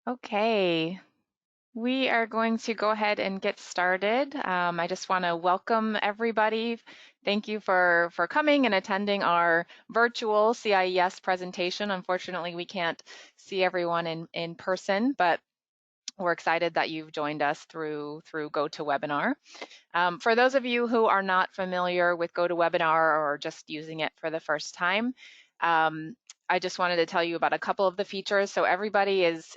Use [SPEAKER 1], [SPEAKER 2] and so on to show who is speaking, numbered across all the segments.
[SPEAKER 1] Okay, we are going to go ahead and get started. I just want to welcome everybody. Thank you for coming and attending our virtual CIES presentation. Unfortunately, we can't see everyone in person, but we're excited that you've joined us through GoToWebinar. For those of you who are not familiar with GoToWebinar or just using it for the first time, I just wanted to tell you about a couple of the features. So everybody is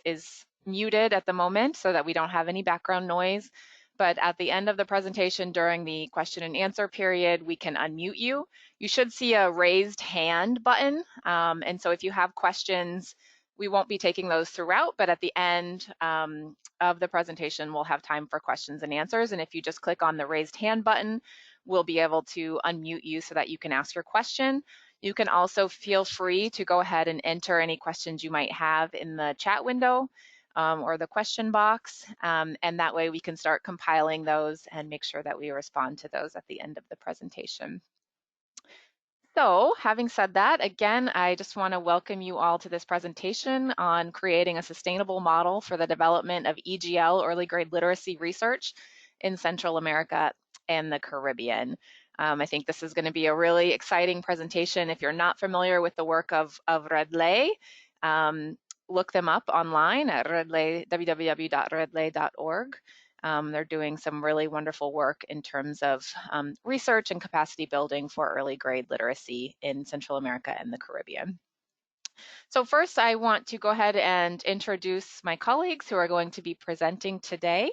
[SPEAKER 1] muted at the moment so that we don't have any background noise. But at the end of the presentation during the question and answer period, we can unmute you. You should see a raised hand button. And so if you have questions, we won't be taking those throughout, but at the end of the presentation, we'll have time for questions and answers. And if you just click on the raised hand button, we'll be able to unmute you so that you can ask your question. You can also feel free to go ahead and enter any questions you might have in the chat window or the question box. And that way we can start compiling those and make sure that we respond to those at the end of the presentation. So having said that, again, I just want to welcome you all to this presentation on creating a sustainable model for the development of EGL, early grade literacy research in Central America and the Caribbean. I think this is going to be a really exciting presentation. If you're not familiar with the work of RedLEI, look them up online at RedLEI, www.redlei.org. They're doing some really wonderful work in terms of research and capacity building for early grade literacy in Central America and the Caribbean. So first, I want to go ahead and introduce my colleagues who are going to be presenting today.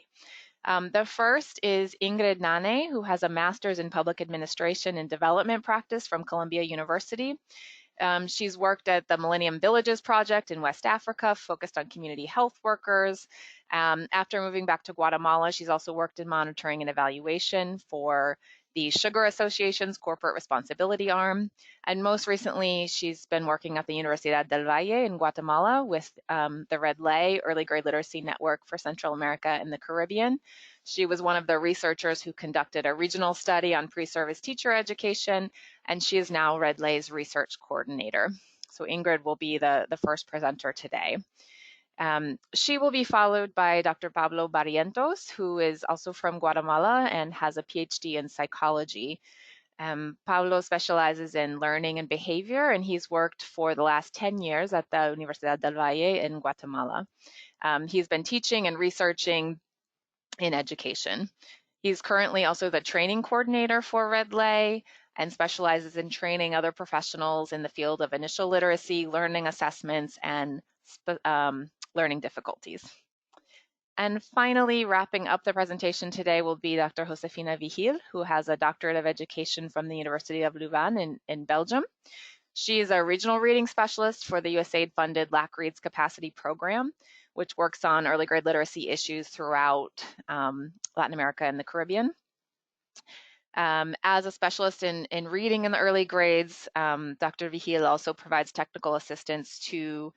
[SPEAKER 1] The first is Ingrid Nane, who has a master's in public administration and development practice from Columbia University. She's worked at the Millennium Villages Project in West Africa, focused on community health workers. After moving back to Guatemala, she's also worked in monitoring and evaluation for the Sugar Association's corporate responsibility arm. And most recently, she's been working at the Universidad del Valle in Guatemala with the RedLEI, Early Grade Literacy Network for Central America and the Caribbean. She was one of the researchers who conducted a regional study on pre-service teacher education, and she is now RedLEI's research coordinator. So Ingrid will be the first presenter today. She will be followed by Dr. Pablo Barrientos, who is also from Guatemala and has a PhD in psychology. Pablo specializes in learning and behavior, and he's worked for the last 10 years at the Universidad del Valle in Guatemala. He's been teaching and researching in education. He's currently also the training coordinator for RedLEI and specializes in training other professionals in the field of initial literacy, learning assessments, and learning difficulties. And finally, wrapping up the presentation today will be Dr. Josefina Vigil, who has a doctorate of education from the University of Louvain in Belgium. She is a regional reading specialist for the USAID-funded LAC Reads Capacity Program, which works on early grade literacy issues throughout Latin America and the Caribbean. As a specialist in reading in the early grades, Dr. Vigil also provides technical assistance to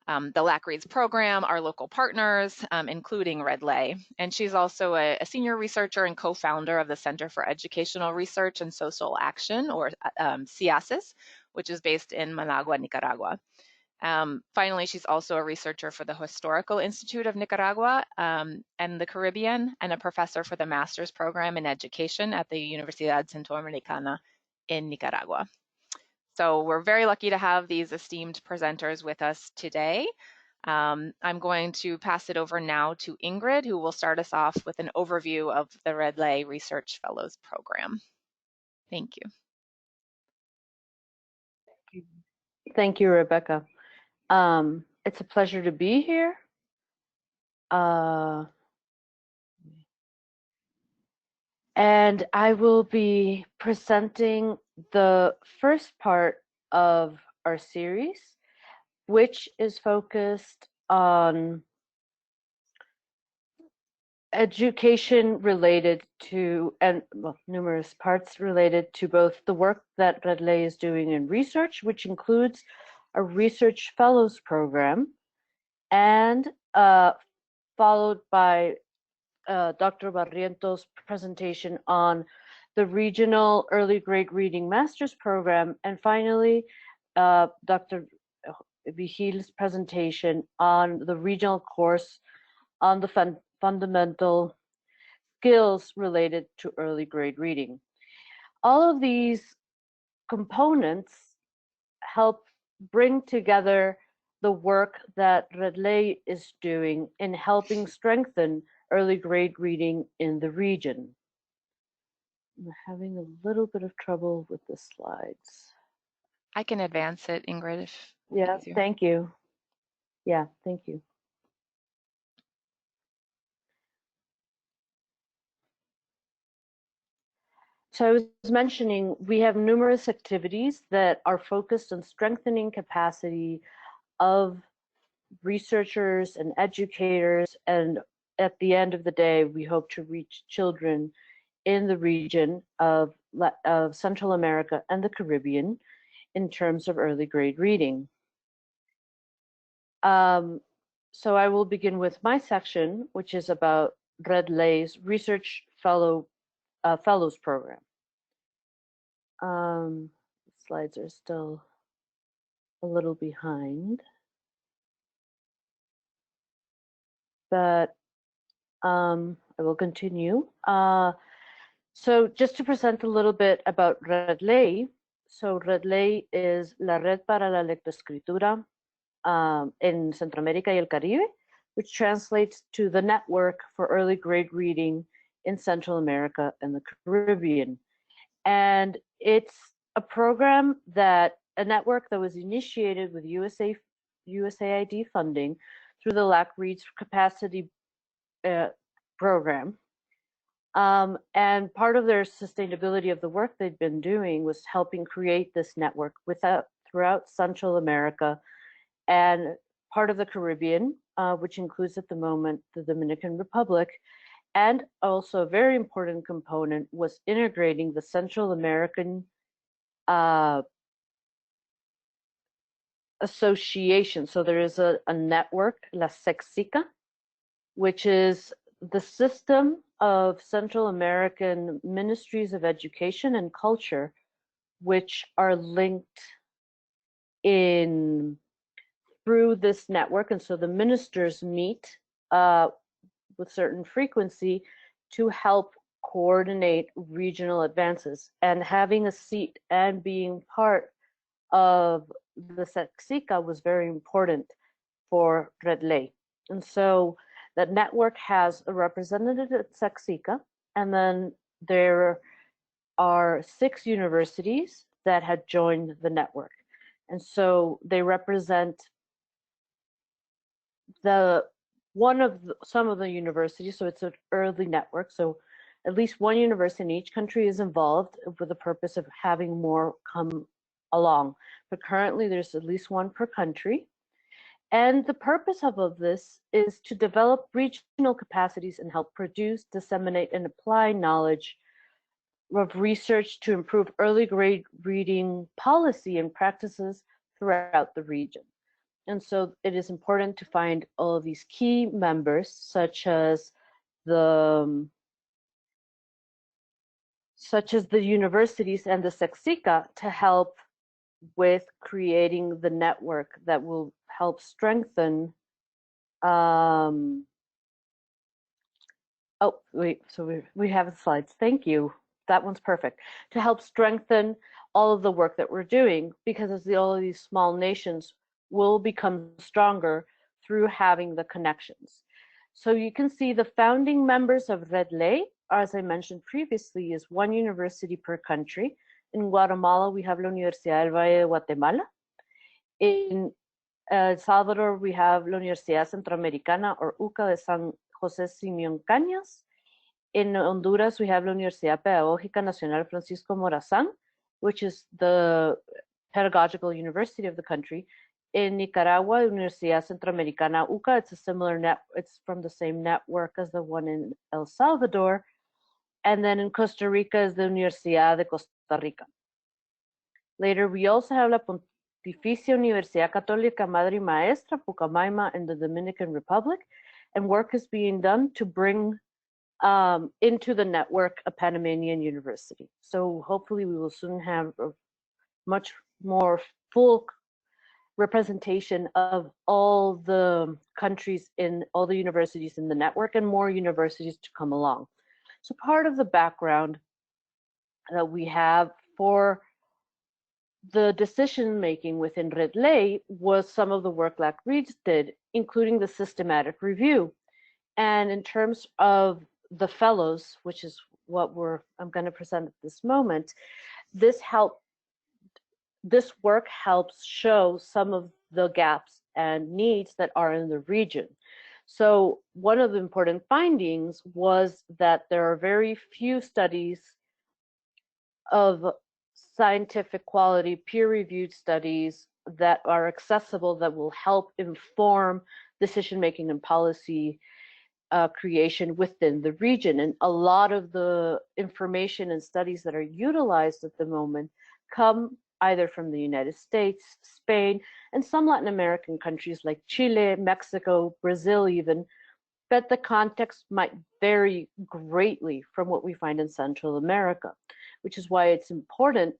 [SPEAKER 1] the LAC Reads program, our local partners, including RedLEI. And she's also a senior researcher and co-founder of the Center for Educational Research and Social Action, or CIASIS, which is based in Managua, Nicaragua. Finally, she's also a researcher for the Historical Institute of Nicaragua and the Caribbean, and a professor for the master's program in education at the Universidad Centroamericana in Nicaragua. So we're very lucky to have these esteemed presenters with us today. I'm going to pass it over now to Ingrid, who will start us off with an overview of the RedLEI Research Fellows Program. Thank you.
[SPEAKER 2] Thank you, Rebecca. It's a pleasure to be here. And I will be presenting the first part of our series, which is focused on education related to, and well, numerous parts related to both the work that RedLEI is doing in research, which includes a research fellows program, and followed by Dr. Barrientos' presentation on the regional early grade reading master's program, and finally Dr. Vigil's presentation on the regional course on the fundamental skills related to early grade reading. All of these components help bring together the work that RedLEI is doing in helping strengthen early grade reading in the region. I'm having a little bit of trouble with the slides.
[SPEAKER 1] I can advance it, Ingrid, if
[SPEAKER 2] Yeah,
[SPEAKER 1] easier.
[SPEAKER 2] thank you. Yeah, thank you. So I was mentioning we have numerous activities that are focused on strengthening capacity of researchers and educators, and at the end of the day, we hope to reach children in the region of Central America and the Caribbean in terms of early grade reading. So I will begin with my section, which is about RedLEI's Research Fellows Program. Slides are still a little behind, but I will continue. So just to present a little bit about RedLEI. So RedLEI is la Red para la Lectoescritura in Centroamérica y el Caribe, which translates to the network for early grade reading in Central America and the Caribbean. And it's a program a network that was initiated with USAID funding through the LAC Reads Capacity program. And part of their sustainability of the work they'd been doing was helping create this network throughout Central America and part of the Caribbean, which includes at the moment the Dominican Republic. And also a very important component was integrating the Central American association. So there is a network, La Sexica, which is the system of Central American ministries of education and culture, which are linked through this network. And so the ministers meet with certain frequency to help coordinate regional advances. And having a seat and being part of the Sexica was very important for RedLEI. And so that network has a representative at Sexica, and then there are 6 universities that had joined the network. And so they represent some of the universities, so it's an early network. So at least one university in each country is involved with the purpose of having more come along. But currently there's at least one per country. And the purpose of this is to develop regional capacities and help produce, disseminate, and apply knowledge of research to improve early grade reading policy and practices throughout the region. And so it is important to find all of these key members, such as the universities and the Sexica, to help with creating the network that will help strengthen. Oh, wait, so we have the slides. Thank you. That one's perfect. To help strengthen all of the work that we're doing, because as all of these small nations will become stronger through having the connections. So you can see the founding members of RedLEI, as I mentioned previously, is one university per country. In Guatemala, we have La Universidad del Valle de Guatemala. In El Salvador, we have La Universidad Centroamericana, or UCA, de San José Simeón Cañas. In Honduras, we have La Universidad Pedagógica Nacional Francisco Morazán, which is the pedagogical university of the country. In Nicaragua, Universidad Centroamericana UCA, it's a similar it's from the same network as the one in El Salvador. And then in Costa Rica is the Universidad de Costa Rica. Later, we also have La Pontificia Universidad Católica Madre y Maestra Pucamaima in the Dominican Republic, and work is being done to bring into the network a Panamanian university. So hopefully we will soon have a much more full representation of all the countries in all the universities in the network and more universities to come along. So part of the background that we have for the decision making within RedLEI was some of the work Lectoescritura did, including the systematic review. And in terms of the fellows, which is what I'm going to present at this moment, this work helps show some of the gaps and needs that are in the region. So one of the important findings was that there are very few studies of scientific quality, peer-reviewed studies that are accessible, that will help inform decision-making and policy creation within the region. And a lot of the information and studies that are utilized at the moment come either from the United States, Spain, and some Latin American countries like Chile, Mexico, Brazil even, but the context might vary greatly from what we find in Central America, which is why it's important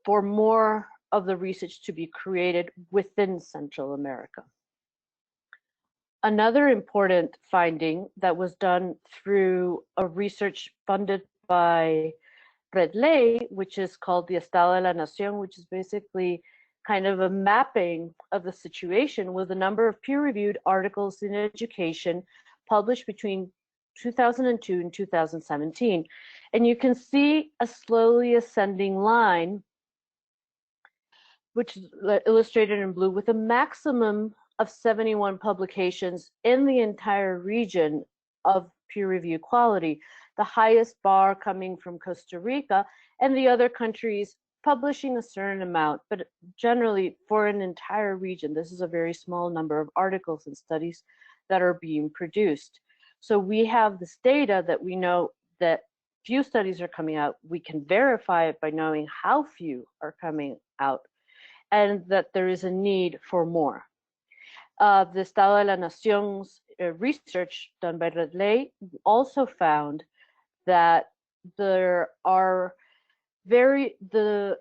[SPEAKER 2] for more of the research to be created within Central America. Another important finding that was done through a research funded by RedLEI, which is called the Estado de la Nación, which is basically kind of a mapping of the situation with a number of peer-reviewed articles in education published between 2002 and 2017. And you can see a slowly ascending line, which is illustrated in blue, with a maximum of 71 publications in the entire region of peer review quality, the highest bar coming from Costa Rica, and the other countries publishing a certain amount, but generally for an entire region, this is a very small number of articles and studies that are being produced. So we have this data that we know that few studies are coming out. We can verify it by knowing how few are coming out, and that there is a need for more. The Estado de la Nación's research done by RedLEI also found that there are the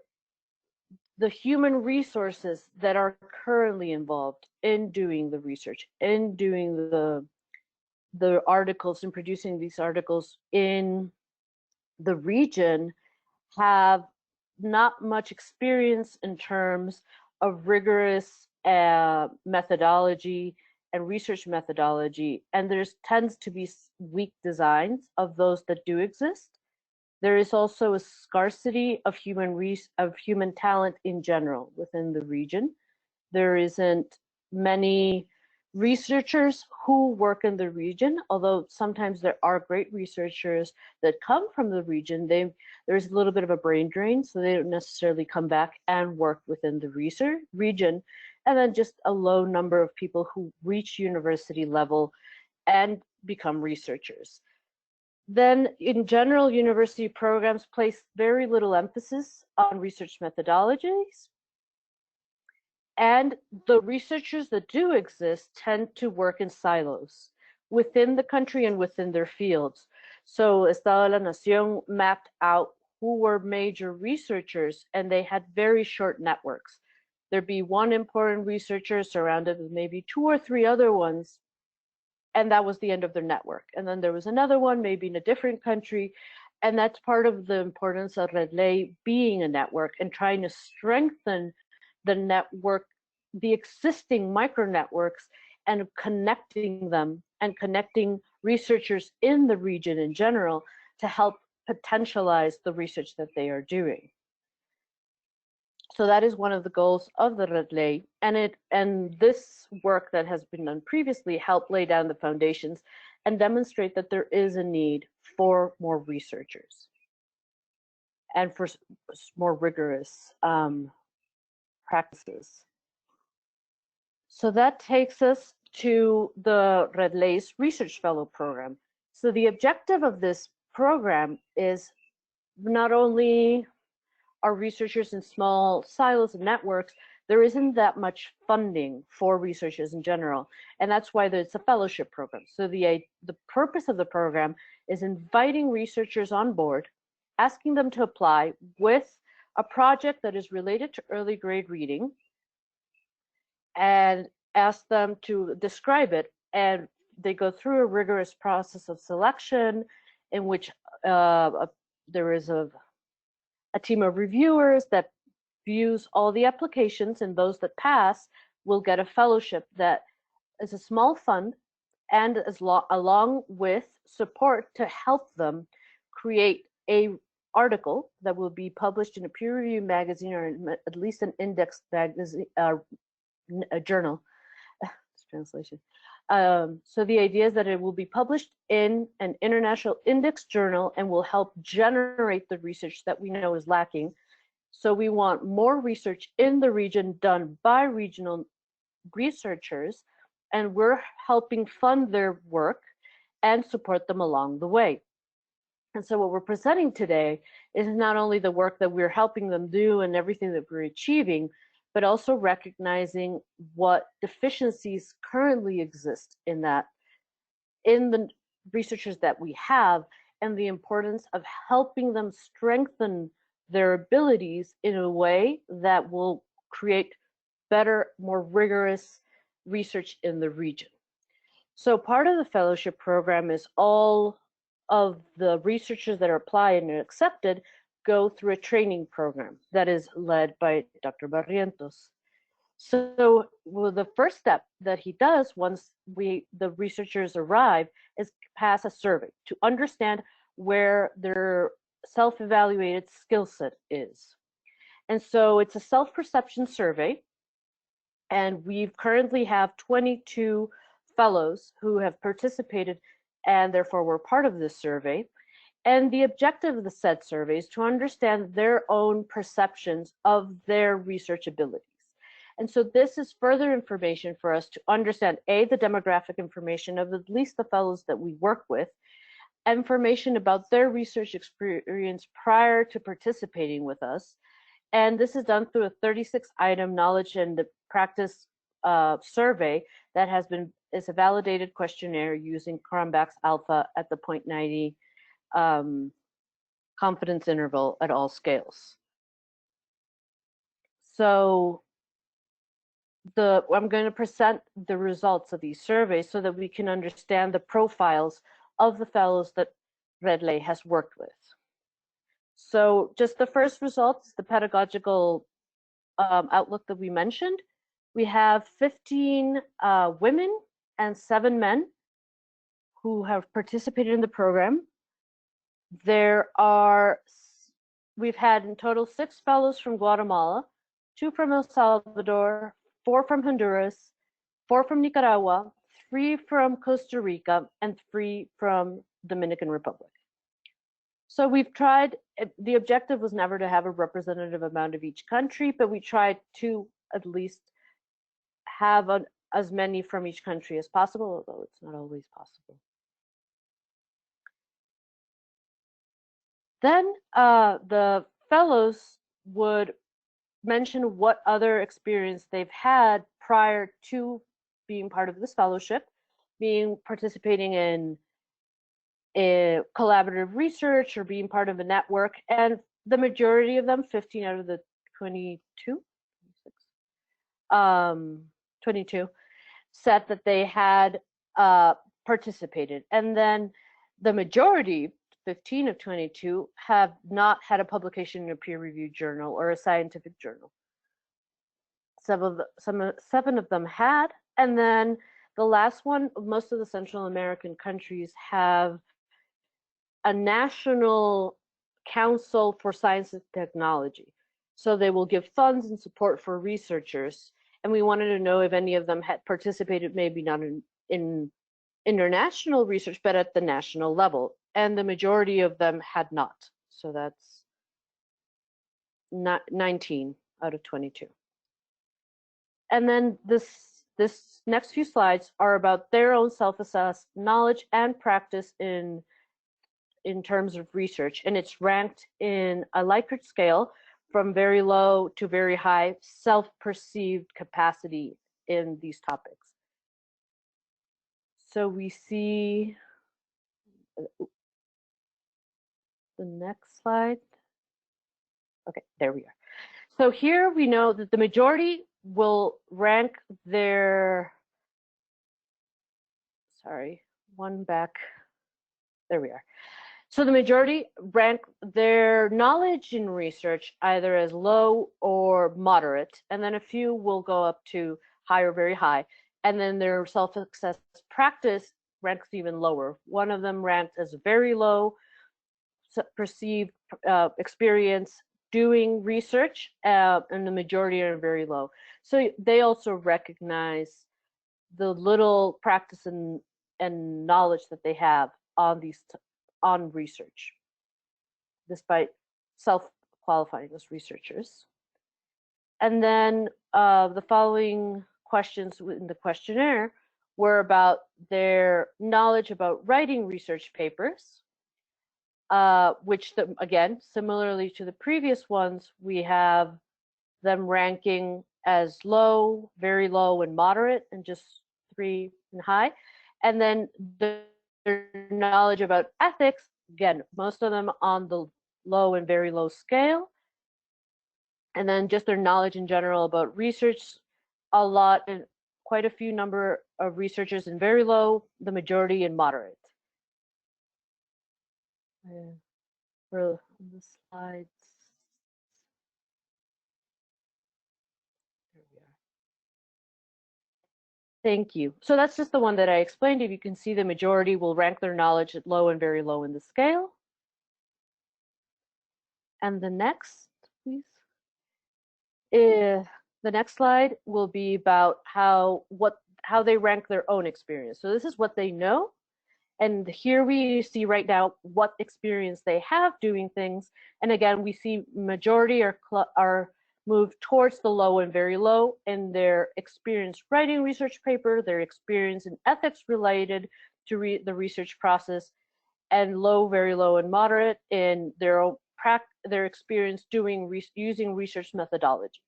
[SPEAKER 2] human resources that are currently involved in doing the research, in doing the articles and producing these articles in the region have not much experience in terms of rigorous methodology and research methodology, and there tends to be weak designs of those that do exist. There is also a scarcity of human talent in general within the region. There isn't many researchers who work in the region, although sometimes there are great researchers that come from the region. There's a little bit of a brain drain, so they don't necessarily come back and work within the region, and then just a low number of people who reach university level and become researchers. Then, in general, university programs place very little emphasis on research methodologies, and the researchers that do exist tend to work in silos within the country and within their fields. So Estado de la Nación mapped out who were major researchers, and they had very short networks. There'd be one important researcher surrounded with maybe 2 or 3 other ones, and that was the end of their network. And then there was another one, maybe in a different country, and that's part of the importance of RedLEI being a network and trying to strengthen the network, the existing micro networks, and connecting them and connecting researchers in the region in general to help potentialize the research that they are doing. So that is one of the goals of the RedLEI, and this work that has been done previously helped lay down the foundations and demonstrate that there is a need for more researchers and for more rigorous practices. So that takes us to the RedLEI's Research Fellow Program. So the objective of this program is not only are researchers in small silos and networks, there isn't that much funding for researchers in general, and that's why it's a fellowship program. So the purpose of the program is inviting researchers on board, asking them to apply with a project that is related to early grade reading, and ask them to describe it. And they go through a rigorous process of selection in which there is a team of reviewers that views all the applications, and those that pass will get a fellowship that is a small fund and along with support to help them create a article that will be published in a peer-reviewed magazine or at least an indexed magazine, a journal. Translation. So the idea is that it will be published in an international index journal and will help generate the research that we know is lacking. So we want more research in the region done by regional researchers, and we're helping fund their work and support them along the way. And so what we're presenting today is not only the work that we're helping them do and everything that we're achieving, but also recognizing what deficiencies currently exist in the researchers that we have, and the importance of helping them strengthen their abilities in a way that will create better, more rigorous research in the region. So part of the fellowship program is all of the researchers that are applied and accepted go through a training program that is led by Dr. Barrientos. So the first step that he does once the researchers arrive is pass a survey to understand where their self-evaluated skill set is. And so it's a self-perception survey, and we currently have 22 fellows who have participated and therefore were part of this survey. And the objective of the said survey is to understand their own perceptions of their research abilities. And so this is further information for us to understand, A, the demographic information of at least the fellows that we work with, information about their research experience prior to participating with us. And this is done through a 36-item knowledge and practice survey that is a validated questionnaire using Cronbach's alpha at the 0.90 confidence interval at all scales. So I'm going to present the results of these surveys so that we can understand the profiles of the fellows that RedLEI has worked with. So just the first result is the pedagogical outlook that we mentioned. We have 15 women and 7 men who have participated in the program. We've had in total 6 fellows from Guatemala, 2 from El Salvador, 4 from Honduras, 4 from Nicaragua, 3 from Costa Rica, and 3 from Dominican Republic. So we've tried, the objective was never to have a representative amount of each country, but we tried to at least have as many from each country as possible, although it's not always possible. Then the fellows would mention what other experience they've had prior to being part of this fellowship, participating in collaborative research or being part of a network. And the majority of them, 15 out of the 22, said that they had participated. And then the majority, 15 of 22, have not had a publication in a peer-reviewed journal or a scientific journal. 7 of them had, and then the last one, most of the Central American countries have a national council for science and technology. So they will give funds and support for researchers. And we wanted to know if any of them had participated, maybe not in international research, but at the national level. And the majority of them had not. So that's 19 out of 22. And then this next few slides are about their own self-assessed knowledge and practice in terms of research, and it's ranked in a Likert scale from very low to very high self-perceived capacity in these topics. So we see the next slide. Okay, there we are. So here we know that the majority will rank their, sorry, one back, there we are. So the majority rank their knowledge in research either as low or moderate, and then a few will go up to high or very high. And then their self-assessed practice ranks even lower. One of them ranked as very low perceived experience doing research, and the majority are very low. So they also recognize the little practice and knowledge that they have on on research, despite self-qualifying as researchers. And then the following questions in the questionnaire were about their knowledge about writing research papers, which, again, similarly to the previous ones, we have them ranking as low, very low, and moderate, and just 3 and high. And then their knowledge about ethics, again, most of them on the low and very low scale. And then just their knowledge in general about research, a lot, and quite a few number of researchers in very low, the majority in moderate. For the slides. There we are. Thank you. So that's just the one that I explained. If you can see, the majority will rank their knowledge at low and very low in the scale. And the next, please. The next slide will be about how they rank their own experience. So this is what they know. And here we see right now what experience they have doing things. And again, we see majority are moved towards the low and very low in their experience writing research paper, their experience in ethics related to the research process, and low, very low, and moderate in their experience using research methodology.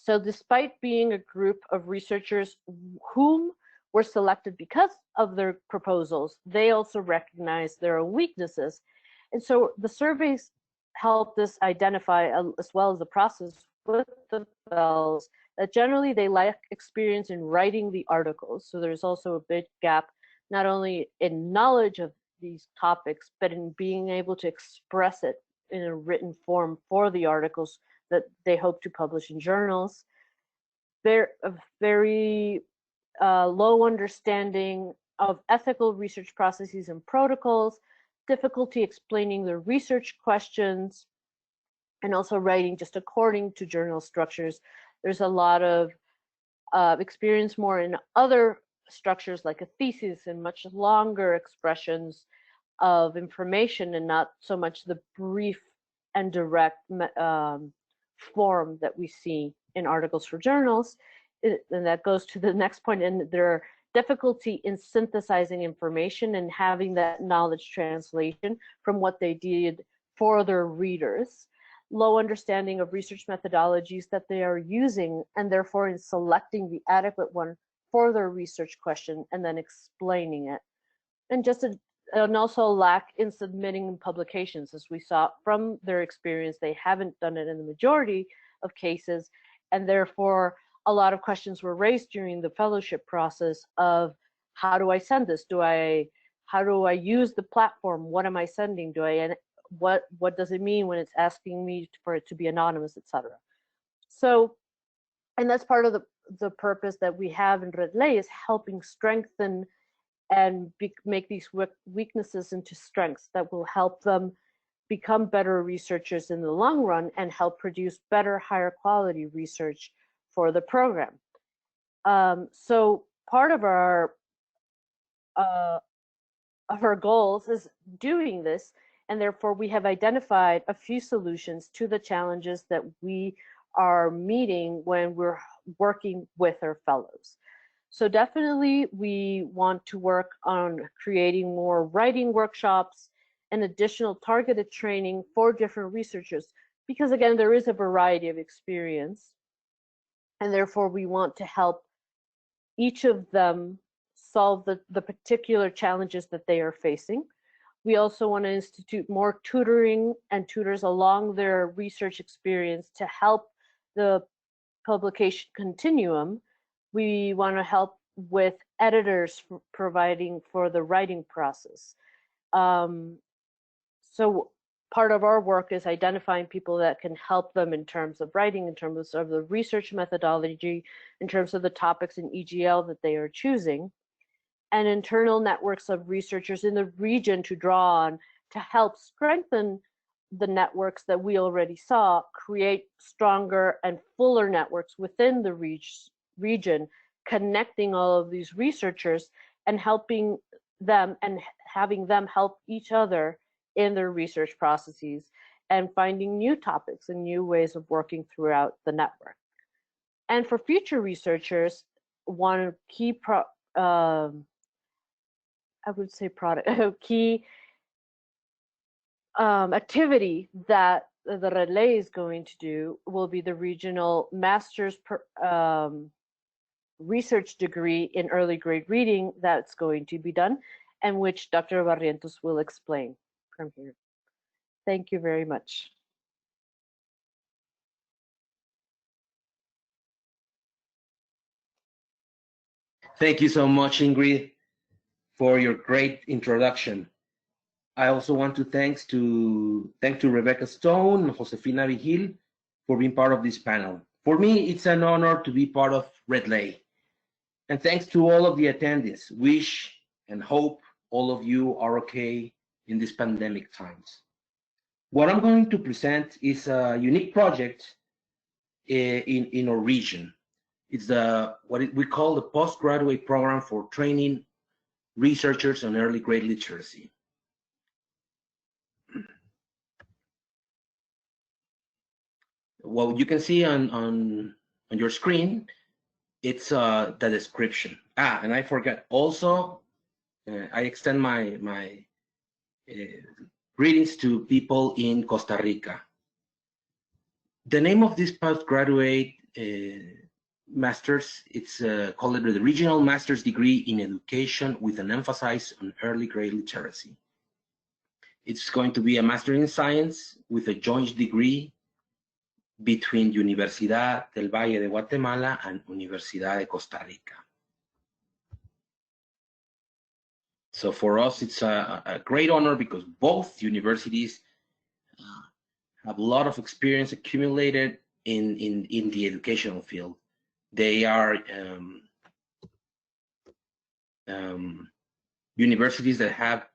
[SPEAKER 2] So despite being a group of researchers whom were selected because of their proposals, they also recognize their own weaknesses. And so the surveys helped us identify, as well as the process with the fellows, that generally they lack experience in writing the articles. So there's also a big gap, not only in knowledge of these topics, but in being able to express it in a written form for the articles that they hope to publish in journals. They're a very low understanding of ethical research processes and protocols, difficulty explaining the research questions, and also writing just according to journal structures. There's a lot of experience more in other structures like a thesis and much longer expressions of information, and not so much the brief and direct form that we see in articles for journals. And that goes to the next point, and their difficulty in synthesizing information and having that knowledge translation from what they did for their readers. Low understanding of research methodologies that they are using, and therefore in selecting the adequate one for their research question and then explaining it. And also lack in submitting publications. As we saw from their experience, they haven't done it in the majority of cases, and therefore a lot of questions were raised during the fellowship process of, how do I send this? How do I use the platform? What am I sending? What does it mean when it's asking me for it to be anonymous, etc. So, and that's part of the purpose that we have in RedLEI, is helping strengthen and make these weaknesses into strengths that will help them become better researchers in the long run and help produce better, higher quality research for the program. So part of our goals is doing this, and therefore we have identified a few solutions to the challenges that we are meeting when we're working with our fellows. So definitely we want to work on creating more writing workshops and additional targeted training for different researchers, because again, there is a variety of experience, and therefore we want to help each of them solve the particular challenges that they are facing. We also want to institute more tutoring and tutors along their research experience to help the publication continuum, we want to help with editors providing for the writing process. So part of our work is identifying people that can help them in terms of writing, in terms of the research methodology, in terms of the topics in EGL that they are choosing, and internal networks of researchers in the region to draw on to help strengthen the networks that we already saw, create stronger and fuller networks within the region, connecting all of these researchers and helping them and having them help each other in their research processes and finding new topics and new ways of working throughout the network. And for future researchers, one key key activity that the RedLEI is going to do will be the regional master's research degree in early grade reading that's going to be done, and which Dr. Barrientos will explain from here. Thank you very much.
[SPEAKER 3] Thank you so much, Ingrid, for your great introduction. I also want to thank to Rebecca Stone and Josefina Vigil for being part of this panel. For me, it's an honor to be part of RedLEI. And thanks to all of the attendees. Wish and hope all of you are okay in these pandemic times. What I'm going to present is a unique project in our region. It's what we call the postgraduate program for training researchers on early grade literacy. What you can see on your screen, it's the description. And I forgot also, I extend my greetings to people in Costa Rica. The name of this postgraduate master's, it's called the Regional Master's Degree in Education with an emphasis on early grade literacy. It's going to be a Master in Science with a joint degree between Universidad del Valle de Guatemala and Universidad de Costa Rica. So for us, it's a great honor because both universities have a lot of experience accumulated in the educational field. They are universities that have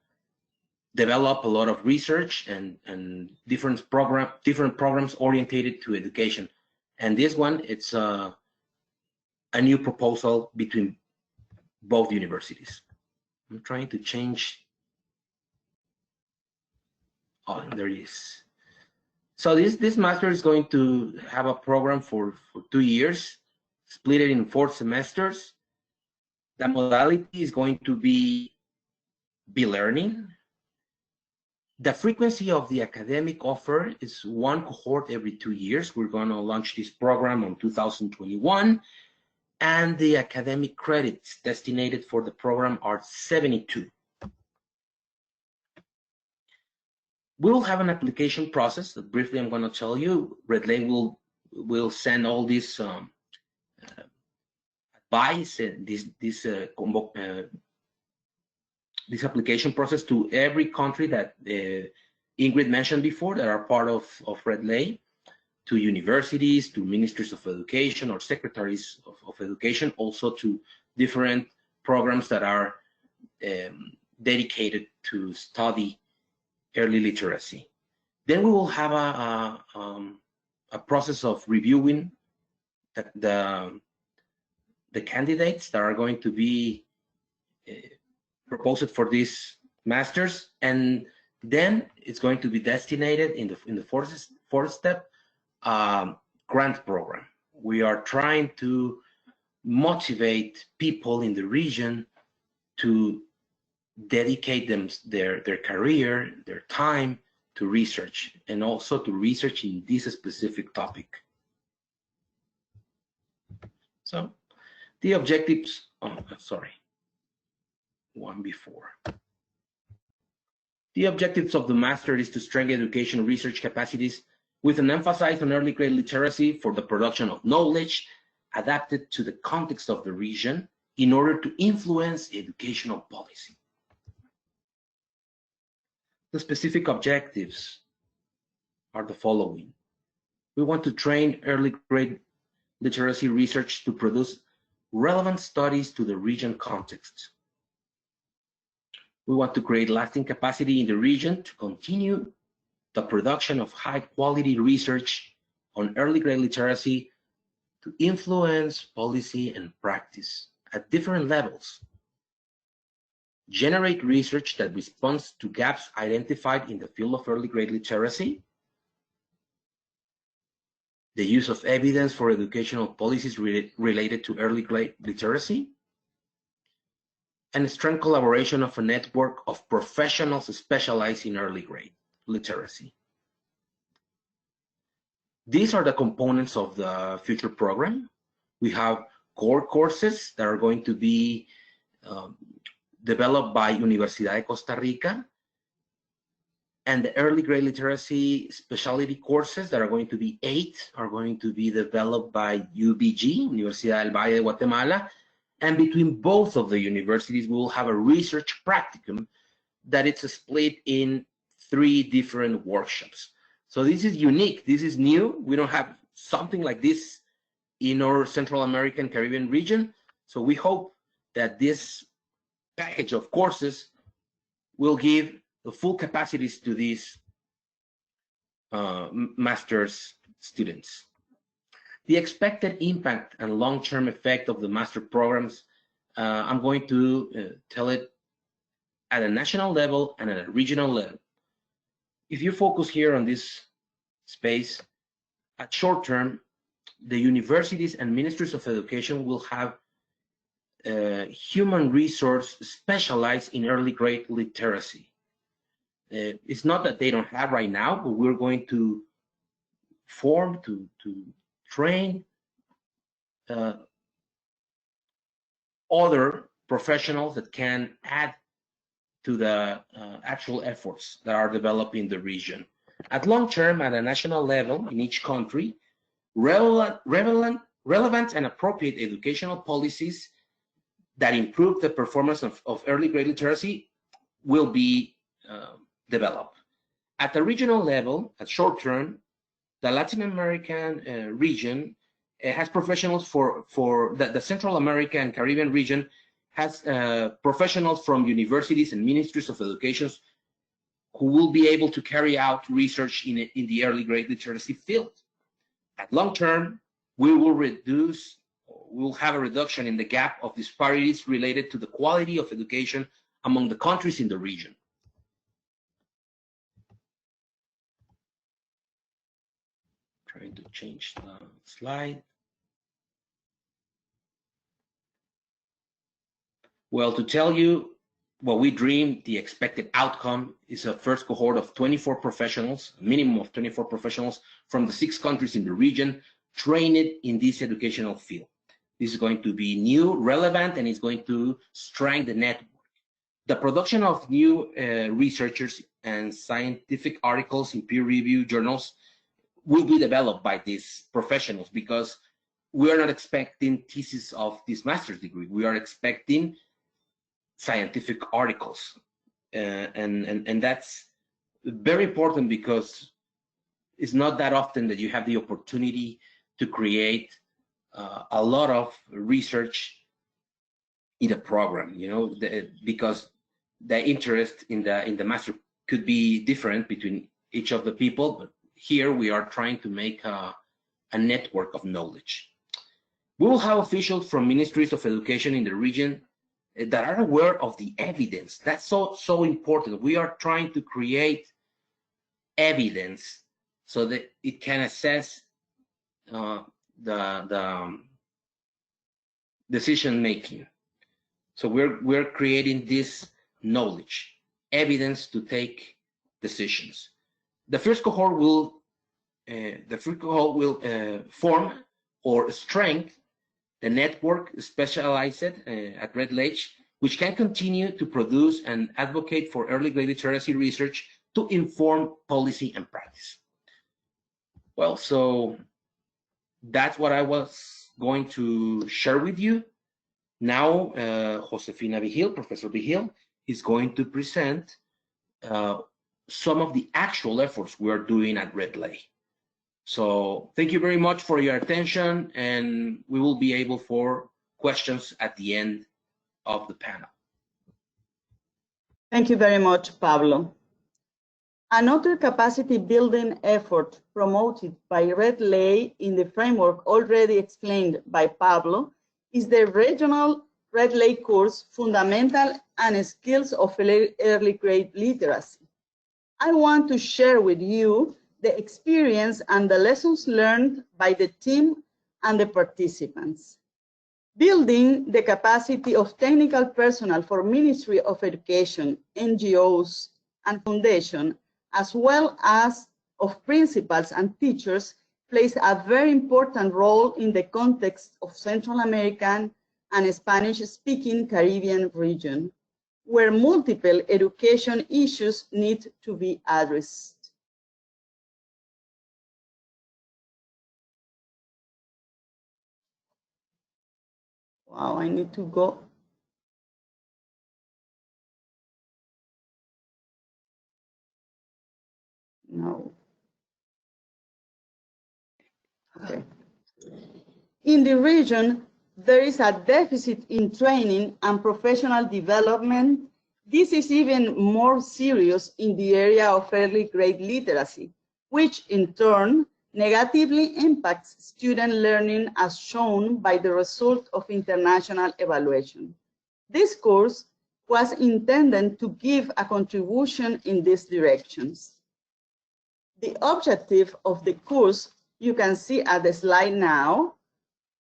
[SPEAKER 3] developed a lot of research and different programs orientated to education. And this one, it's a new proposal between both universities. I'm trying to change. Oh, there it is. So this master is going to have a program for 2 years, split it in 4 semesters. The modality is going to be learning. The frequency of the academic offer is 1 cohort every 2 years. We're going to launch this program on 2021. And the academic credits designated for the program are 72. We will have an application process that briefly I'm going to tell you. RedLEI will send all this advice and this application process to every country that Ingrid mentioned before that are part of RedLEI, to universities, to ministries of education or secretaries of education, also to different programs that are dedicated to study early literacy. Then we will have a process of reviewing the candidates that are going to be proposed for this masters, and then it's going to be designated in the fourth step grant program. We are trying to motivate people in the region to dedicate their career, their time to research, and also to research in this specific topic. So the objectives, one before. The objectives of the master is to strengthen education research capacities with an emphasis on early grade literacy for the production of knowledge adapted to the context of the region in order to influence educational policy. The specific objectives are the following. We want to train early grade literacy research to produce relevant studies to the region context. We want to create lasting capacity in the region to continue the production of high quality research on early grade literacy to influence policy and practice at different levels. Generate research that responds to gaps identified in the field of early grade literacy. The use of evidence for educational policies related to early grade literacy. And strong collaboration of a network of professionals specialized in early grade literacy. These are the components of the future program. We have core courses that are going to be developed by Universidad de Costa Rica, and the early grade literacy specialty courses that are going to be 8 are going to be developed by UBG, Universidad del Valle de Guatemala, and between both of the universities we will have a research practicum that it's split in 3 different workshops. So this is unique, this is new. We don't have something like this in our Central American Caribbean region. So we hope that this package of courses will give the full capacities to these master's students. The expected impact and long-term effect of the master programs, I'm going to tell it at a national level and at a regional level. If you focus here on this space, at short term, the universities and ministries of education will have human resource specialized in early grade literacy. It's not that they don't have right now, but we're going to form, to train other professionals that can add to the actual efforts that are developed in the region. At long term, at a national level in each country, relevant and appropriate educational policies that improve the performance of early grade literacy will be developed. At the regional level, at short term, the Latin American region has professionals for the Central America and Caribbean region has professionals from universities and ministries of education who will be able to carry out research in the early grade literacy field. At long term, we will have a reduction in the gap of disparities related to the quality of education among the countries in the region. Trying to change the slide. Well, to tell you what we dream, the expected outcome is a first cohort of 24 professionals, a minimum of 24 professionals from the 6 countries in the region, trained in this educational field. This is going to be new, relevant, and it's going to strengthen the network. The production of new researchers and scientific articles in peer-reviewed journals will be developed by these professionals, because we are not expecting thesis of this master's degree. We are expecting scientific articles, and that's very important, because it's not that often that you have the opportunity to create a lot of research in a program, you know, because the interest in the master could be different between each of the people, but here we are trying to make a network of knowledge. We will have officials from ministries of education in the region that are aware of the evidence. That's so important. We are trying to create evidence so that it can assess the decision making. So we're creating this knowledge, evidence to take decisions. The first cohort will form or strengthen the network specialized at RedLEI, which can continue to produce and advocate for early grade literacy research to inform policy and practice. Well, so that's what I was going to share with you. Now, Josefina Vigil, Professor Vigil, is going to present some of the actual efforts we are doing at RedLEI. So thank you very much for your attention, and we will be able for questions at the end of the panel.
[SPEAKER 4] Thank you very much, Pablo. Another capacity building effort promoted by RedLEI in the framework already explained by Pablo is the regional RedLEI course, Fundamental and Skills of Early Grade Literacy. I want to share with you the experience and the lessons learned by the team and the participants. Building the capacity of technical personnel for Ministry of Education, NGOs, and foundation, as well as of principals and teachers, plays a very important role in the context of Central American and Spanish-speaking Caribbean region, where multiple education issues need to be addressed. Wow, I need to go. No. Okay. In the region, there is a deficit in training and professional development. This is even more serious in the area of early grade literacy, which in turn negatively impacts student learning as shown by the result of international evaluation. This course was intended to give a contribution in these directions. The objective of the course, you can see at the slide now,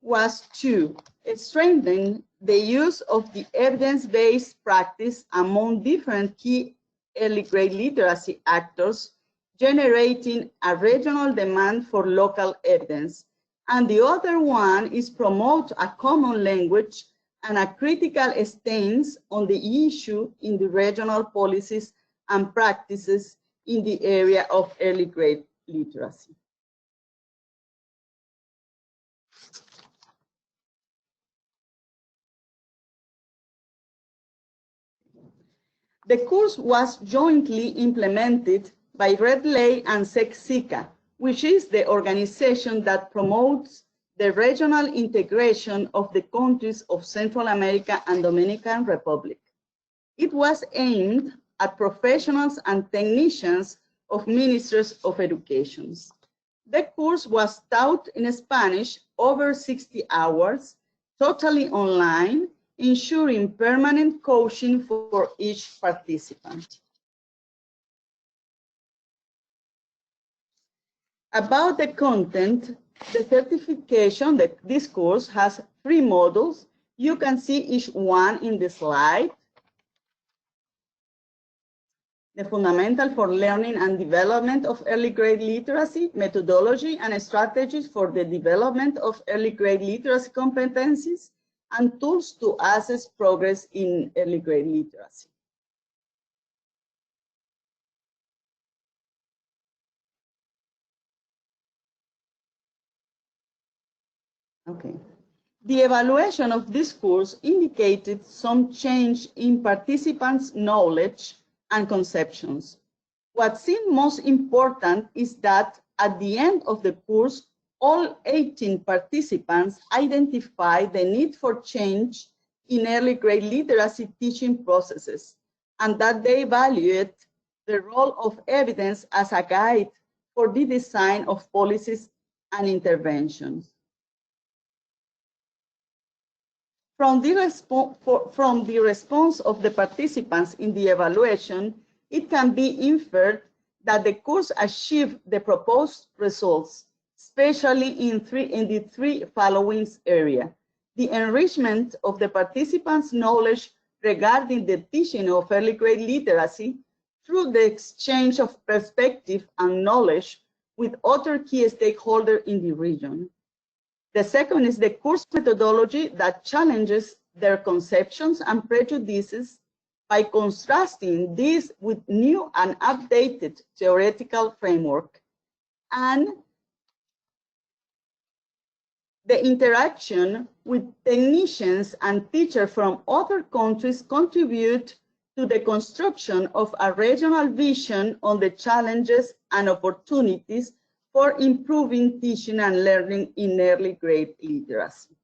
[SPEAKER 4] was to strengthen the use of the evidence-based practice among different key early grade literacy actors, generating a regional demand for local evidence. And the other one is promote a common language and a critical stance on the issue in the regional policies and practices in the area of early grade literacy. The course was jointly implemented by RedLEI and SEC-SICA, which is the organization that promotes the regional integration of the countries of Central America and Dominican Republic. It was aimed at professionals and technicians of ministers of education. The course was taught in Spanish over 60 hours, totally online, ensuring permanent coaching for each participant. About the content, the certification, this course has 3 modules. You can see each one in the slide. The fundamental for learning and development of early grade literacy, methodology and strategies for the development of early grade literacy competencies, and tools to assess progress in early grade literacy. Okay. The evaluation of this course indicated some change in participants' knowledge and conceptions. What seemed most important is that at the end of the course, all 18 participants identified the need for change in early grade literacy teaching processes, and that they evaluate the role of evidence as a guide for the design of policies and interventions. From the response of the participants in the evaluation, it can be inferred that the course achieved the proposed results, especially in the 3 following areas: the enrichment of the participants' knowledge regarding the teaching of early grade literacy through the exchange of perspective and knowledge with other key stakeholders in the region. The second is the course methodology that challenges their conceptions and prejudices by contrasting these with new and updated theoretical framework. And The interaction with technicians and teachers from other countries contribute to the construction of a regional vision on the challenges and opportunities for improving teaching and learning in early grade literacy.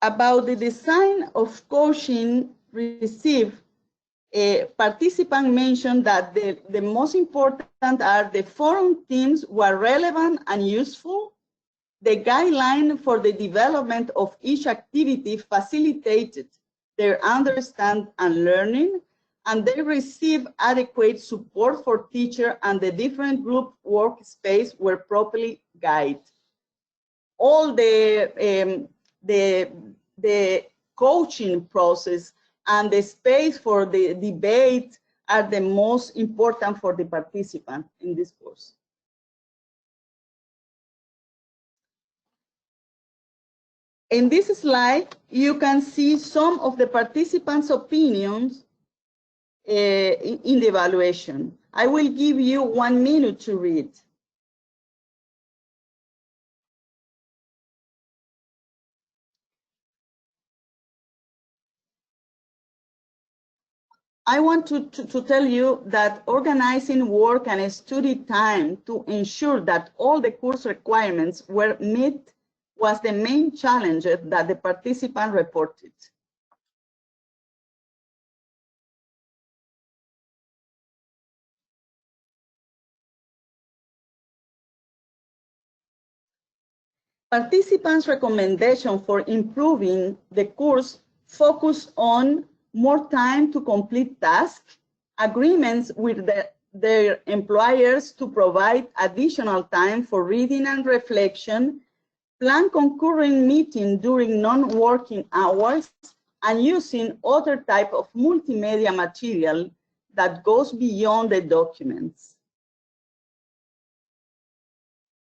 [SPEAKER 4] About the design of coaching received, participants mentioned that the most important are the forum themes were relevant and useful. The guideline for the development of each activity facilitated their understanding and learning, and they received adequate support for teachers, and the different group workspace were properly guided. All the coaching process and the space for the debate are the most important for the participant in this course. In this slide, you can see some of the participants' opinions in the evaluation. I will give you 1 minute to read. I want to tell you that organizing work and study time to ensure that all the course requirements were met was the main challenge that the participant reported. Participants' recommendation for improving the course focused on more time to complete tasks, agreements with their employers to provide additional time for reading and reflection, plan concurrent meetings during non-working hours, and using other type of multimedia material that goes beyond the documents.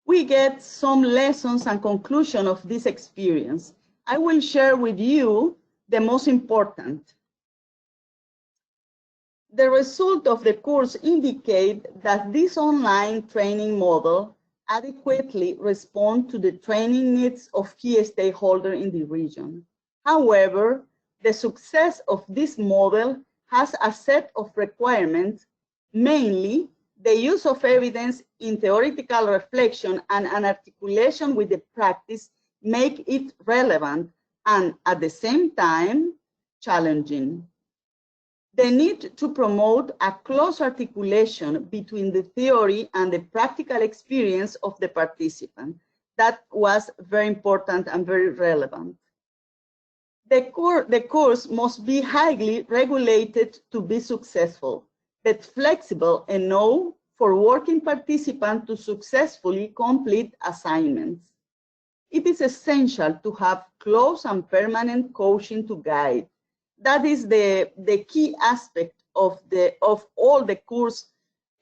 [SPEAKER 4] We get some lessons and conclusion of this experience. I will share with you the most important. The result of the course indicate that this online training model adequately responds to the training needs of key stakeholders in the region. However, the success of this model has a set of requirements, mainly the use of evidence in theoretical reflection and an articulation with the practice make it relevant and at the same time challenging. The need to promote a close articulation between the theory and the practical experience of the participant. That was very important and very relevant. The course must be highly regulated to be successful, but flexible enough for working participants to successfully complete assignments. It is essential to have close and permanent coaching to guide. That is the key aspect of all the course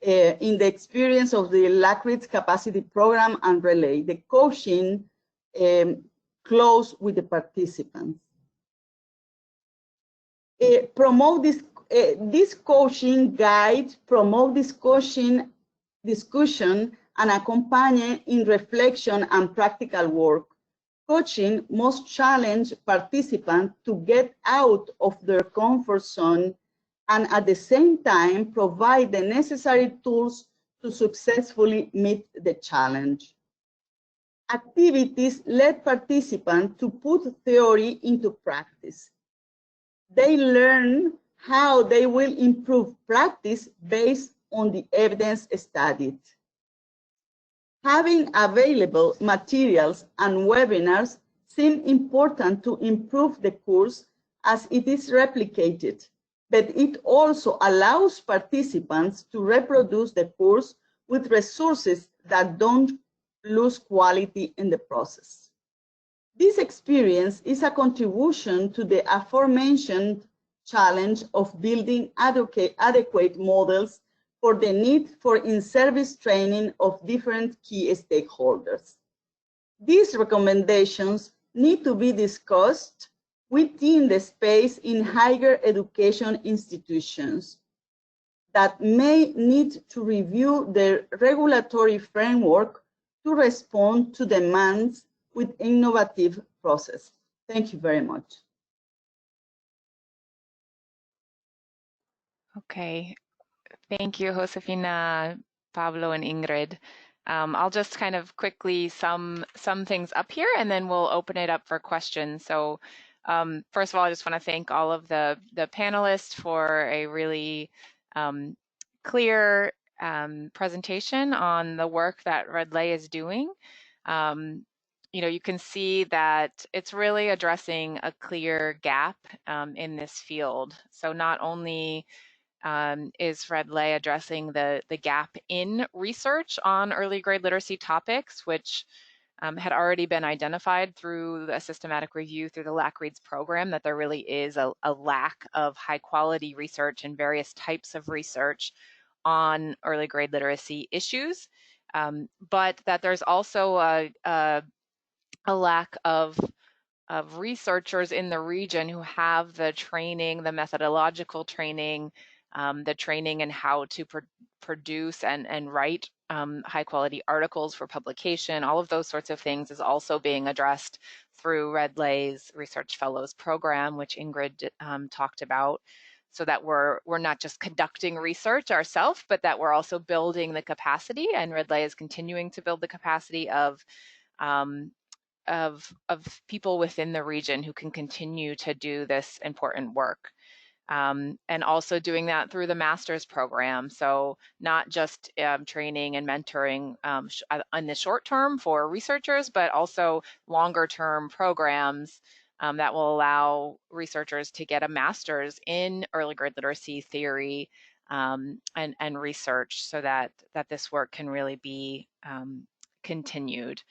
[SPEAKER 4] in the experience of the LACRIT's capacity program and RedLEI, the coaching close with the participants. Promote this coaching guide, promote discussion and accompany in reflection and practical work. Coaching must challenge participants to get out of their comfort zone and at the same time provide the necessary tools to successfully meet the challenge. Activities let participants to put theory into practice. They learn how they will improve practice based on the evidence studied. Having available materials and webinars seem important to improve the course as it is replicated, but it also allows participants to reproduce the course with resources that don't lose quality in the process. This experience is a contribution to the aforementioned challenge of building adequate models for the need for in-service training of different key stakeholders. These recommendations need to be discussed within the space in higher education institutions that may need to review their regulatory framework to respond to demands with innovative process. Thank you very much.
[SPEAKER 1] Okay, thank you, Josefina, Pablo, and Ingrid. I'll just kind of quickly sum things up here, and then we'll open it up for questions. So first of all, I just want to thank all of the panelists for a really clear presentation on the work that RedLEI is doing. You know, you can see that it's really addressing a clear gap in this field. So not only is RedLEI addressing the gap in research on early grade literacy topics, which had already been identified through a systematic review through the LAC Reads program, that there really is a lack of high quality research and various types of research on early grade literacy issues, but that there's also a lack of researchers in the region who have the training, the methodological training, the training in how to produce and write high quality articles for publication. All of those sorts of things is also being addressed through RedLEI's Research Fellows program, which Ingrid talked about, so that we're not just conducting research ourselves, but that we're also building the capacity, and RedLEI is continuing to build the capacity of people within the region who can continue to do this important work. And also doing that through the master's program. So not just training and mentoring in the short term for researchers, but also longer term programs that will allow researchers to get a master's in early grade literacy theory and research, so that this work can really be continued.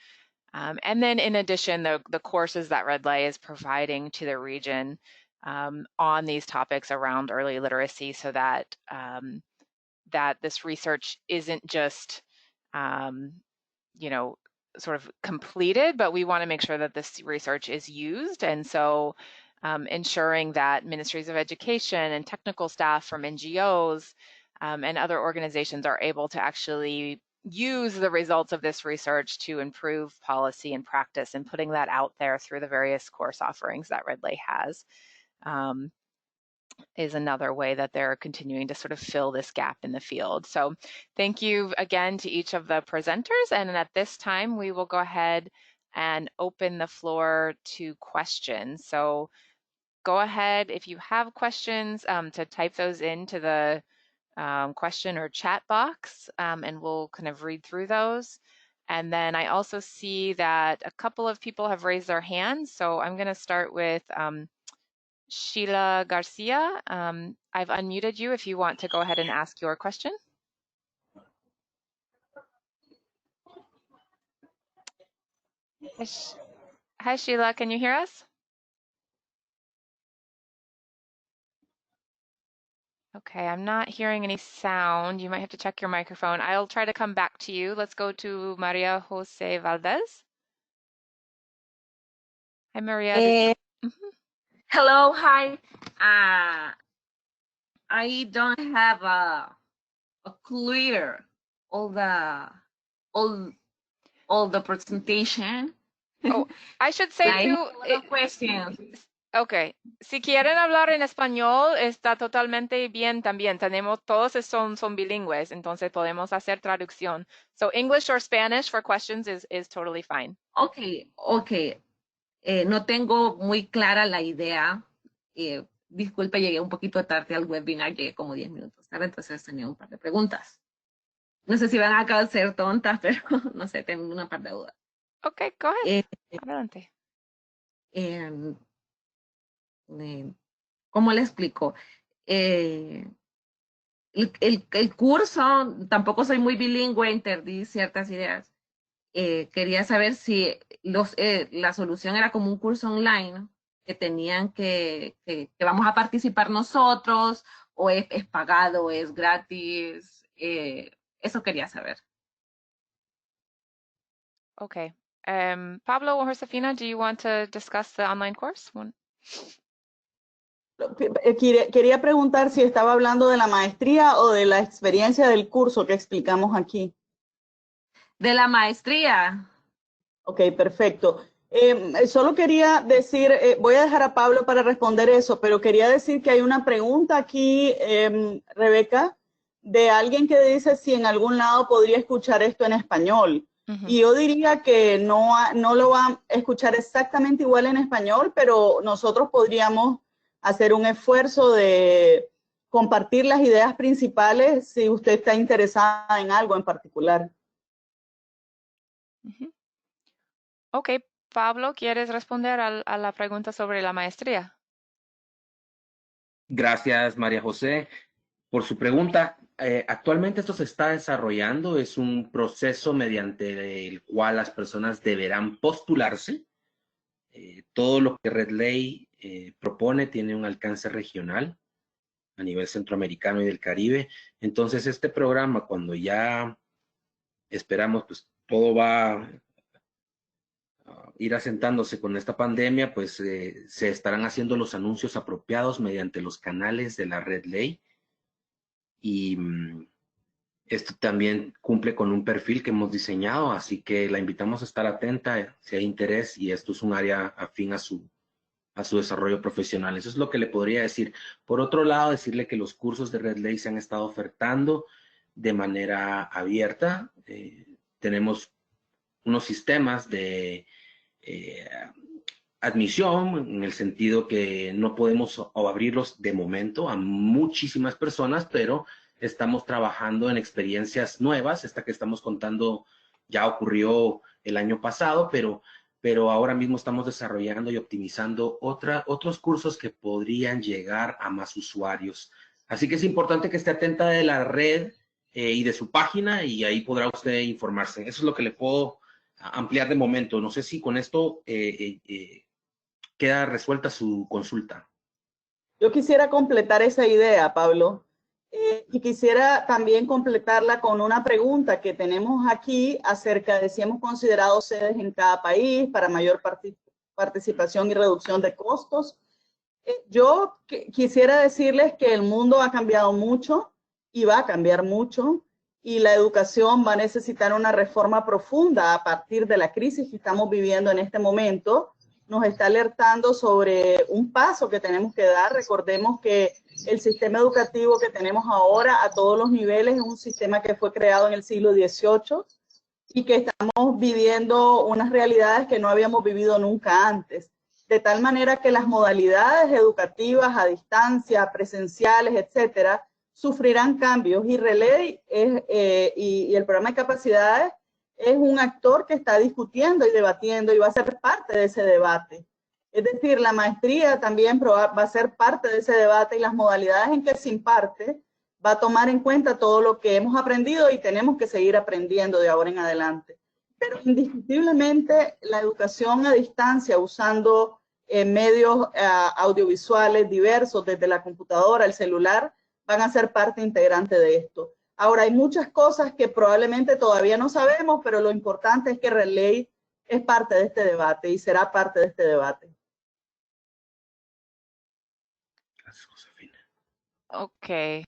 [SPEAKER 1] And then in addition, the courses that RedLEI is providing to the region on these topics around early literacy, so that that this research isn't just you know, sort of completed, but we want to make sure that this research is used. And so ensuring that ministries of education and technical staff from NGOs and other organizations are able to actually use the results of this research to improve policy and practice, and putting that out there through the various course offerings that RedLEI has is another way that they're continuing to sort of fill this gap in the field. So thank you again to each of the presenters, and at this time we will go ahead and open the floor to questions. So go ahead, if you have questions, to type those into the question or chat box, and we'll kind of read through those. And then I also see that a couple of people have raised their hands. So I'm going to start with Sheila Garcia. I've unmuted you if you want to go ahead and ask your question. Hi, Sheila, can you hear us? Okay, I'm not hearing any sound. You might have to check your microphone. I'll try to come back to you. Let's go to Maria Jose Valdez. Hi, Maria.
[SPEAKER 5] Hello, hi. I don't have a clear all the presentation.
[SPEAKER 1] Oh, I should say
[SPEAKER 5] I
[SPEAKER 1] too.
[SPEAKER 5] have a lot of questions.
[SPEAKER 1] Okay, si quieren hablar en español, está totalmente bien también. Tenemos, todos son bilingües, entonces podemos hacer traducción. So English or Spanish for questions is totally fine.
[SPEAKER 5] Okay. No tengo muy clara la idea. Disculpe, llegué un poquito tarde al webinar, llegué como 10 minutos tarde, entonces tenía un par de preguntas. No sé si van a ser tontas, pero no sé, tengo una par de dudas.
[SPEAKER 1] Okay, go ahead. Adelante.
[SPEAKER 5] ¿Cómo le explico? El curso, tampoco soy muy bilingüe, entendí ciertas ideas. Quería saber si la solución era como un curso online que tenían que vamos a participar nosotros, o es pagado, es gratis. Eso quería saber.
[SPEAKER 1] Okay. Pablo or Josefina, do you want to discuss the online course?
[SPEAKER 4] Quería preguntar si estaba hablando de la maestría o de la experiencia del curso que explicamos aquí.
[SPEAKER 5] De la maestría.
[SPEAKER 4] Ok, perfecto. Solo quería decir, voy a dejar a Pablo para responder eso, pero quería decir que hay una pregunta aquí, Rebeca, de alguien que dice si en algún lado podría escuchar esto en español. Y yo diría que no lo va a escuchar exactamente igual en español, pero nosotros podríamos hacer un esfuerzo de compartir las ideas principales si usted está interesada en algo en particular.
[SPEAKER 1] Ok, Pablo, ¿quieres responder a la pregunta sobre la maestría?
[SPEAKER 3] Gracias, María José, por su pregunta. Actualmente esto se está desarrollando, es un proceso mediante el cual las personas deberán postularse. Todo lo que RedLEI propone tiene un alcance regional a nivel centroamericano y del Caribe. Entonces, este programa, cuando ya esperamos, pues todo va a ir asentándose con esta pandemia, pues se estarán haciendo los anuncios apropiados mediante los canales de la RedLEI. Y esto también cumple con un perfil que hemos diseñado, así que la invitamos a estar atenta si hay interés, y esto es un área afín a su desarrollo profesional. Eso es lo que le podría decir. Por otro lado, decirle que los cursos de RedLEI se han estado ofertando de manera abierta. Tenemos unos sistemas de eh, admisión, en el sentido que no podemos abrirlos de momento a muchísimas personas, pero estamos trabajando en experiencias nuevas. Esta que estamos contando ya ocurrió el año pasado, pero ahora mismo estamos desarrollando y optimizando otros cursos que podrían llegar a más usuarios. Así que es importante que esté atenta de la red y de su página, y ahí podrá usted informarse. Eso es lo que le puedo ampliar de momento. No sé si con esto queda resuelta su consulta.
[SPEAKER 4] Yo quisiera completar esa idea, Pablo, y quisiera también completarla con una pregunta que tenemos aquí acerca de si hemos considerado sedes en cada país para mayor participación y reducción de costos. Yo quisiera decirles que el mundo ha cambiado mucho y va a cambiar mucho, y la educación va a necesitar una reforma profunda a partir de la crisis que estamos viviendo en este momento. Nos está alertando sobre un paso que tenemos que dar. Recordemos que el sistema educativo que tenemos ahora a todos los niveles es un sistema que fue creado en el siglo XVIII y que estamos viviendo unas realidades que no habíamos vivido nunca antes. De tal manera que las modalidades educativas a distancia, presenciales, etcétera, sufrirán cambios, y RedLEI y el programa de capacidades es un actor que está discutiendo y debatiendo y va a ser parte de ese debate. Es decir, la maestría también va a ser parte de ese debate, y las modalidades en que se imparte va a tomar en cuenta todo lo que hemos aprendido y tenemos que seguir aprendiendo de ahora en adelante. Pero indiscutiblemente la educación a distancia usando medios audiovisuales diversos, desde la computadora, el celular, van a ser parte integrante de esto. Ahora, hay muchas cosas que probablemente todavía no sabemos, pero lo importante es que RedLEI es parte de este debate y será parte de este debate.
[SPEAKER 3] Gracias, Josefina.
[SPEAKER 1] Ok,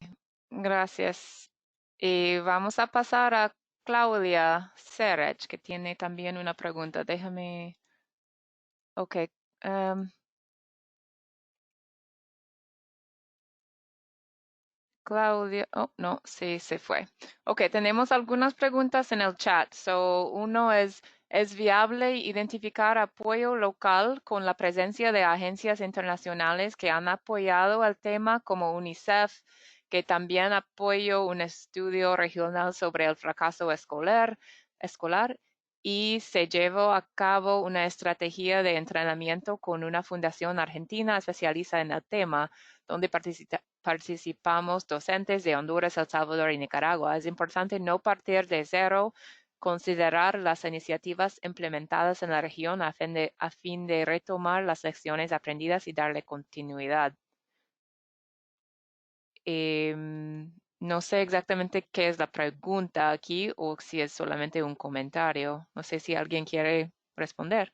[SPEAKER 1] gracias. Y vamos a pasar a Claudia Serech, que tiene también una pregunta. Déjame. Ok. Claudia, oh, no, sí, se fue. Ok, tenemos algunas preguntas en el chat. Uno ¿es viable identificar apoyo local con la presencia de agencias internacionales que han apoyado el tema, como UNICEF, que también apoyó un estudio regional sobre el fracaso escolar, y se llevó a cabo una estrategia de entrenamiento con una fundación argentina especializada en el tema, donde participamos docentes de Honduras, El Salvador y Nicaragua? Es importante no partir de cero, considerar las iniciativas implementadas en la región a fin de retomar las lecciones aprendidas y darle continuidad. No sé exactamente qué es la pregunta aquí, o si es solamente un comentario. No sé si alguien quiere responder.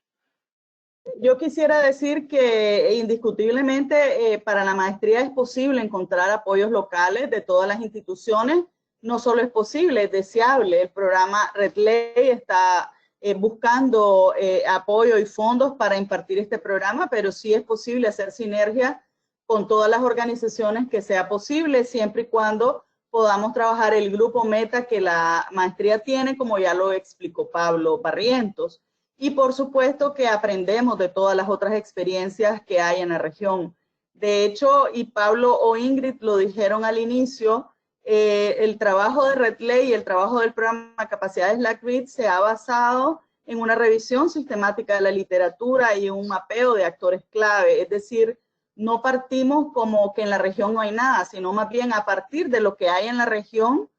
[SPEAKER 4] Yo quisiera decir que indiscutiblemente para la maestría es posible encontrar apoyos locales de todas las instituciones. No solo es posible, es deseable. El programa RedLEI está buscando apoyo y fondos para impartir este programa, pero sí es posible hacer sinergia con todas las organizaciones que sea posible, siempre y cuando podamos trabajar el grupo meta que la maestría tiene, como ya lo explicó Pablo Barrientos. Y por supuesto que aprendemos de todas las otras experiencias que hay en la región. De hecho, y Pablo o Ingrid lo dijeron al inicio, el trabajo de RedLEI y el trabajo del programa Capacidades LACRIT se ha basado en una revisión sistemática de la literatura y un mapeo de actores clave. Es decir, no partimos como que en la región no hay nada, sino más bien a partir de lo que hay en la región,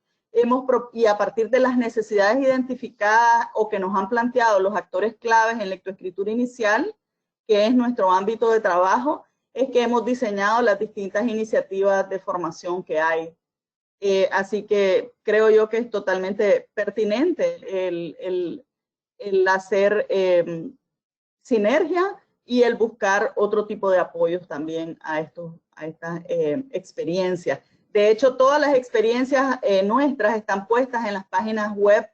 [SPEAKER 4] y a partir de las necesidades identificadas o que nos han planteado los actores claves en lectoescritura inicial, que es nuestro ámbito de trabajo, es que hemos diseñado las distintas iniciativas de formación que hay. Así que creo yo que es totalmente pertinente el hacer sinergia y el buscar otro tipo de apoyos también a estas experiencias. De hecho, todas las experiencias nuestras están puestas en las páginas web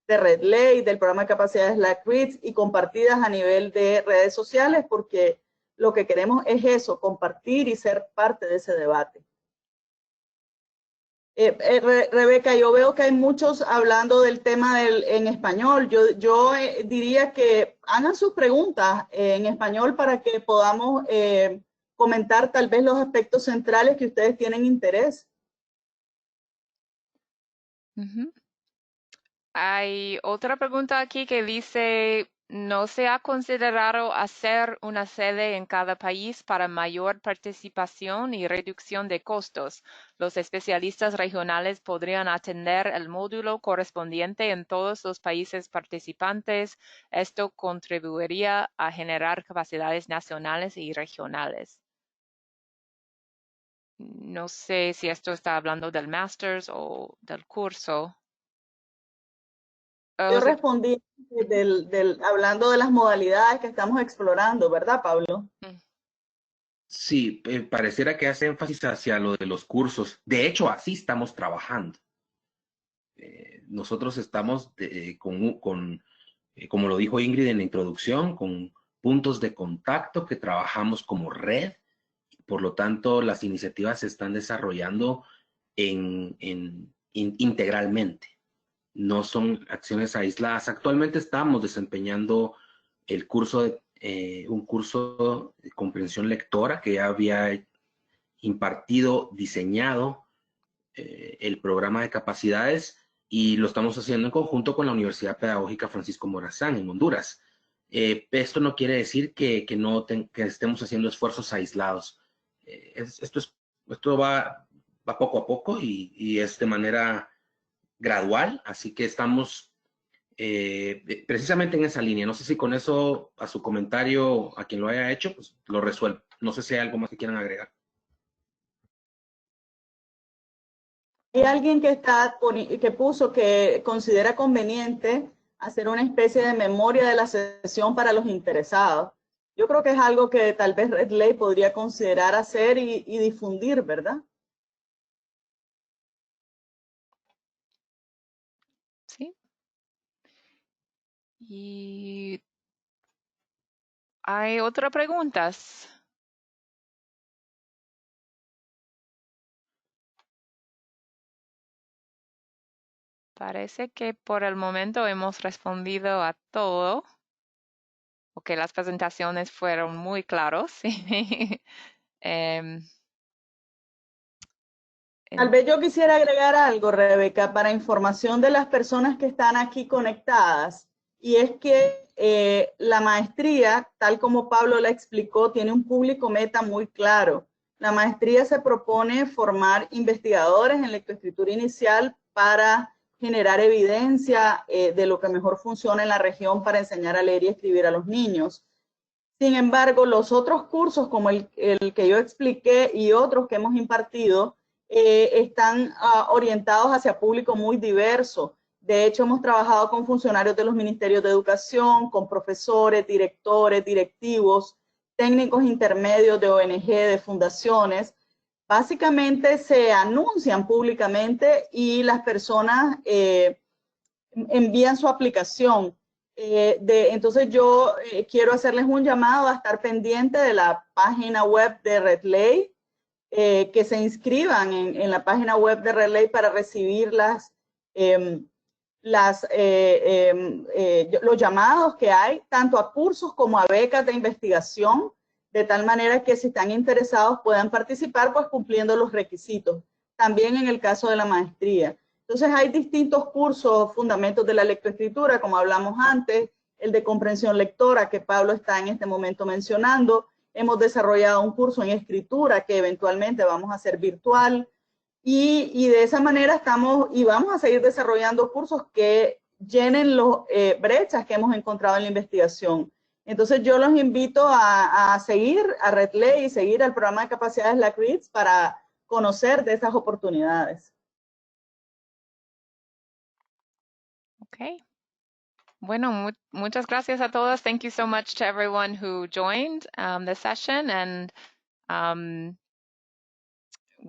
[SPEAKER 4] de RedLEI, del programa de capacidades LACRIT y compartidas a nivel de redes sociales, porque lo que queremos es eso, compartir y ser parte de ese debate. Rebeca, yo veo que hay muchos hablando del tema en español. Yo diría que hagan sus preguntas en español para que podamos comentar tal vez los aspectos centrales que ustedes tienen interés.
[SPEAKER 1] Hay otra pregunta aquí que dice, ¿no se ha considerado hacer una sede en cada país para mayor participación y reducción de costos? Los especialistas regionales podrían atender el módulo correspondiente en todos los países participantes. Esto contribuiría a generar capacidades nacionales y regionales. No sé si esto está hablando del master's o del curso.
[SPEAKER 4] Yo respondí hablando de las modalidades que estamos explorando, ¿verdad, Pablo?
[SPEAKER 3] Sí, pareciera que hace énfasis hacia lo de los cursos. De hecho, así estamos trabajando. Nosotros estamos como lo dijo Ingrid en la introducción, con puntos de contacto que trabajamos como red. Por lo tanto, las iniciativas se están desarrollando integralmente. No son acciones aisladas. Actualmente estamos desempeñando un curso de comprensión lectora que ya había impartido, diseñado el programa de capacidades y lo estamos haciendo en conjunto con la Universidad Pedagógica Francisco Morazán en Honduras. Esto no quiere decir que estemos haciendo esfuerzos aislados. Esto va poco a poco y es de manera gradual, así que estamos precisamente en esa línea. No sé si con eso, a su comentario, a quien lo haya hecho, pues lo resuelvo. No sé si hay algo más que quieran agregar.
[SPEAKER 4] Hay alguien que puso que considera conveniente hacer una especie de memoria de la sesión para los interesados. Yo creo que es algo que tal vez RedLEI podría considerar hacer y difundir, ¿verdad?
[SPEAKER 1] Sí. Y hay otras preguntas. Parece que por el momento hemos respondido a todo, o que las presentaciones fueron muy claros.
[SPEAKER 4] Tal vez yo quisiera agregar algo, Rebeca, para información de las personas que están aquí conectadas, y es que la maestría, tal como Pablo la explicó, tiene un público meta muy claro. La maestría se propone formar investigadores en lectoescritura inicial para generar evidencia de lo que mejor funciona en la región para enseñar a leer y escribir a los niños. Sin embargo, los otros cursos, como el que yo expliqué y otros que hemos impartido, están orientados hacia público muy diverso, De hecho, hemos trabajado con funcionarios de los ministerios de educación, con profesores, directores, directivos, técnicos intermedios de ONG, de fundaciones. Básicamente se anuncian públicamente y las personas envían su aplicación. Entonces yo quiero hacerles un llamado a estar pendiente de la página web de RedLEI, que se inscriban en la página web de RedLEI para recibir los llamados que hay, tanto a cursos como a becas de investigación, de tal manera que si están interesados puedan participar, pues cumpliendo los requisitos. También en el caso de la maestría. Entonces hay distintos cursos, fundamentos de la lectoescritura, como hablamos antes, el de comprensión lectora, que Pablo está en este momento mencionando. Hemos desarrollado un curso en escritura que eventualmente vamos a hacer virtual. Y de esa manera estamos y vamos a seguir desarrollando cursos que llenen las brechas que hemos encontrado en la investigación. Entonces yo los invito a seguir a RedLEI y seguir al programa de capacidades LACRITS para conocer de esas oportunidades.
[SPEAKER 1] Okay. Bueno, muchas gracias a todos. Thank you so much to everyone who joined the session, and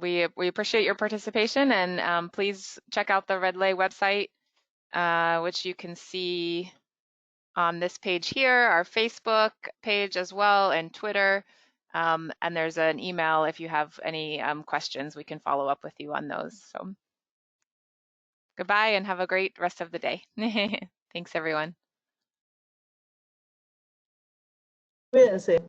[SPEAKER 1] we appreciate your participation. And please check out the RedLEI website, which you can see on this page here, our Facebook page as well, and Twitter. And there's an email if you have any questions. We can follow up with you on those. So goodbye and have a great rest of the day. Thanks, everyone.
[SPEAKER 4] Cuídense.